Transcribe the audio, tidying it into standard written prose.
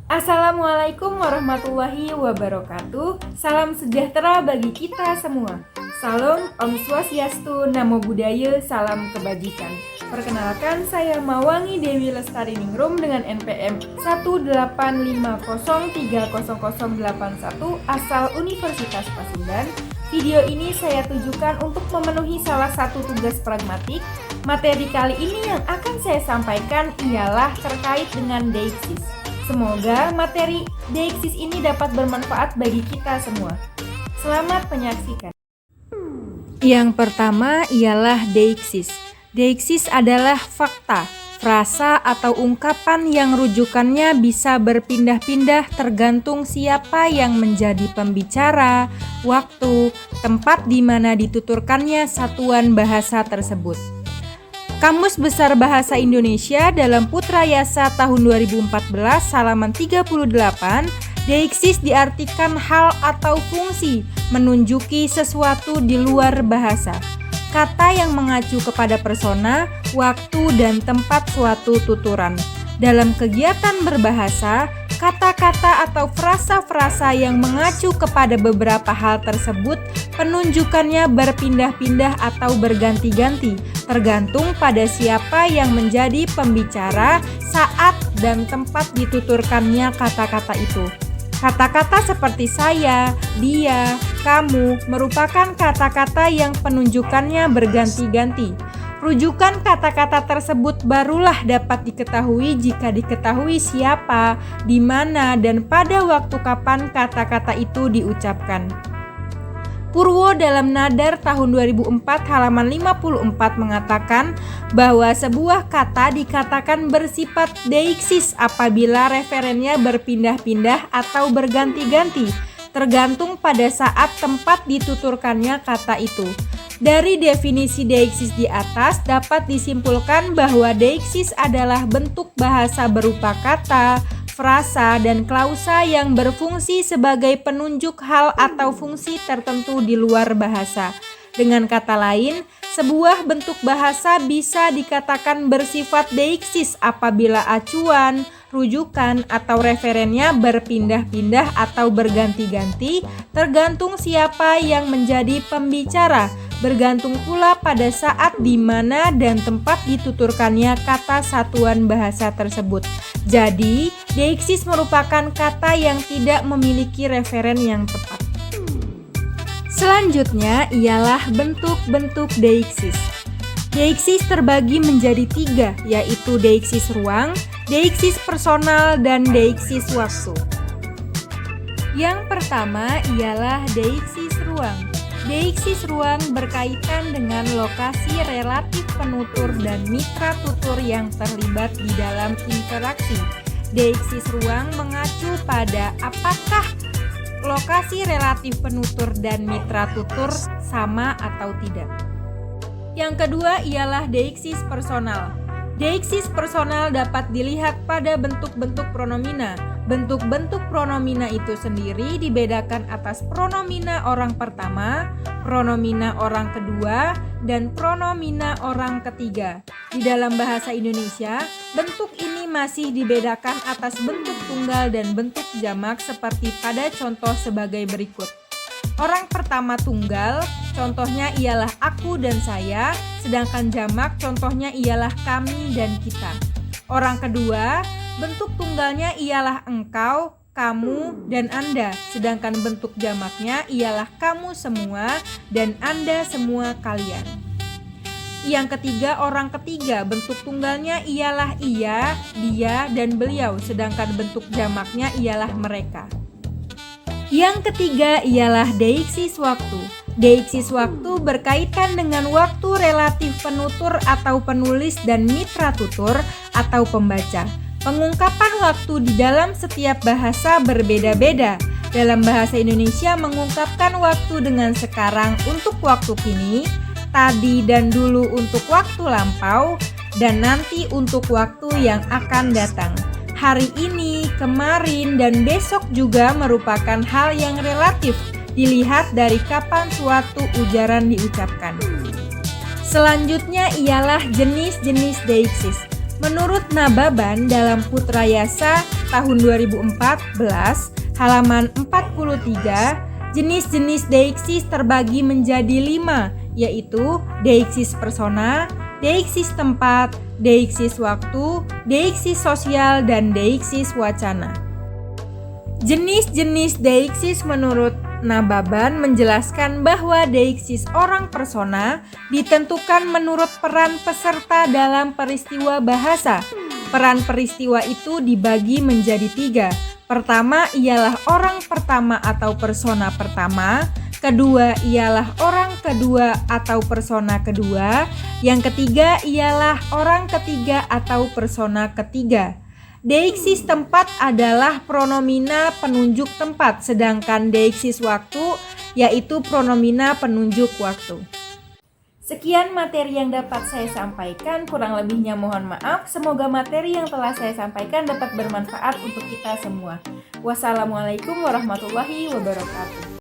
Assalamualaikum warahmatullahi wabarakatuh. Salam sejahtera bagi kita semua. Salam Om Swastiastu, Namo Buddhaya, salam kebajikan. Perkenalkan, saya Mawangi Dewi Lestari Ningrum dengan NPM 185030081 asal Universitas Pasundan. Video ini saya tujukan untuk memenuhi salah satu tugas pragmatik. Materi kali ini yang akan saya sampaikan ialah terkait dengan deiksis. Semoga materi deiksis ini dapat bermanfaat bagi kita semua. Selamat menyaksikan. Yang pertama ialah deiksis. Deiksis adalah fakta, frasa atau ungkapan yang rujukannya bisa berpindah-pindah tergantung siapa yang menjadi pembicara, waktu, tempat di mana dituturkannya satuan bahasa tersebut. Kamus Besar Bahasa Indonesia dalam Putra Yasa tahun 2014 halaman 38, deiksis diartikan hal atau fungsi menunjuki sesuatu di luar bahasa. Kata yang mengacu kepada persona, waktu, dan tempat suatu tuturan. Dalam kegiatan berbahasa, kata-kata atau frasa-frasa yang mengacu kepada beberapa hal tersebut penunjukannya berpindah-pindah atau berganti-ganti, tergantung pada siapa yang menjadi pembicara saat dan tempat dituturkannya kata-kata itu. Kata-kata seperti saya, dia, kamu merupakan kata-kata yang penunjukannya berganti-ganti. Rujukan kata-kata tersebut barulah dapat diketahui jika diketahui siapa, di mana, dan pada waktu kapan kata-kata itu diucapkan. Purwo dalam Nadar tahun 2004 halaman 54 mengatakan bahwa sebuah kata dikatakan bersifat deiksis apabila referennya berpindah-pindah atau berganti-ganti, tergantung pada saat tempat dituturkannya kata itu. Dari definisi deiksis di atas dapat disimpulkan bahwa deiksis adalah bentuk bahasa berupa kata, frasa, dan klausa yang berfungsi sebagai penunjuk hal atau fungsi tertentu di luar bahasa. Dengan kata lain, sebuah bentuk bahasa bisa dikatakan bersifat deiksis apabila acuan, rujukan, atau referennya berpindah-pindah atau berganti-ganti, tergantung siapa yang menjadi pembicara. Bergantung pula pada saat, di mana, dan tempat dituturkannya kata satuan bahasa tersebut. Jadi, deiksis merupakan kata yang tidak memiliki referen yang tepat. Selanjutnya ialah bentuk-bentuk deiksis. Deiksis terbagi menjadi 3, yaitu deiksis ruang, deiksis personal, dan deiksis waktu. Yang pertama ialah deiksis ruang. Deiksis ruang berkaitan dengan lokasi relatif penutur dan mitra tutur yang terlibat di dalam interaksi. Deiksis ruang mengacu pada apakah lokasi relatif penutur dan mitra tutur sama atau tidak. Yang kedua ialah deiksis personal. Deiksis personal dapat dilihat pada bentuk-bentuk pronomina. Bentuk-bentuk pronomina itu sendiri dibedakan atas pronomina orang pertama, pronomina orang kedua, dan pronomina orang ketiga. Di dalam bahasa Indonesia, bentuk ini masih dibedakan atas bentuk tunggal dan bentuk jamak seperti pada contoh sebagai berikut. Orang pertama tunggal, contohnya ialah aku dan saya, sedangkan jamak contohnya ialah kami dan kita. Orang kedua, bentuk tunggalnya ialah engkau, kamu, dan Anda, sedangkan bentuk jamaknya ialah kamu semua dan Anda semua kalian. Yang ketiga, orang ketiga, bentuk tunggalnya ialah ia, dia, dan beliau, sedangkan bentuk jamaknya ialah mereka. Yang ketiga ialah deiksis waktu. Deiksis waktu berkaitan dengan waktu relatif penutur atau penulis dan mitra tutur atau pembaca. Pengungkapan waktu di dalam setiap bahasa berbeda-beda. Dalam bahasa Indonesia mengungkapkan waktu dengan sekarang untuk waktu kini, tadi dan dulu untuk waktu lampau, dan nanti untuk waktu yang akan datang. Hari ini, kemarin, dan besok juga merupakan hal yang relatif dilihat dari kapan suatu ujaran diucapkan. Selanjutnya ialah jenis-jenis deiksis. Menurut Nababan dalam Putra Yasa tahun 2014, halaman 43, jenis-jenis deiksis terbagi menjadi 5, yaitu deiksis persona, deiksis tempat, deiksis waktu, deiksis sosial, dan deiksis wacana. Jenis-jenis deiksis menurut Nababan menjelaskan bahwa deiksis orang persona ditentukan menurut peran peserta dalam peristiwa bahasa. Peran peristiwa itu dibagi menjadi 3. Pertama ialah orang pertama atau persona pertama. Kedua ialah orang kedua atau persona kedua. Yang ketiga ialah orang ketiga atau persona ketiga. Deiksis tempat adalah pronomina penunjuk tempat, sedangkan deiksis waktu yaitu pronomina penunjuk waktu. Sekian materi yang dapat saya sampaikan, kurang lebihnya mohon maaf. Semoga materi yang telah saya sampaikan dapat bermanfaat untuk kita semua. Wassalamualaikum warahmatullahi wabarakatuh.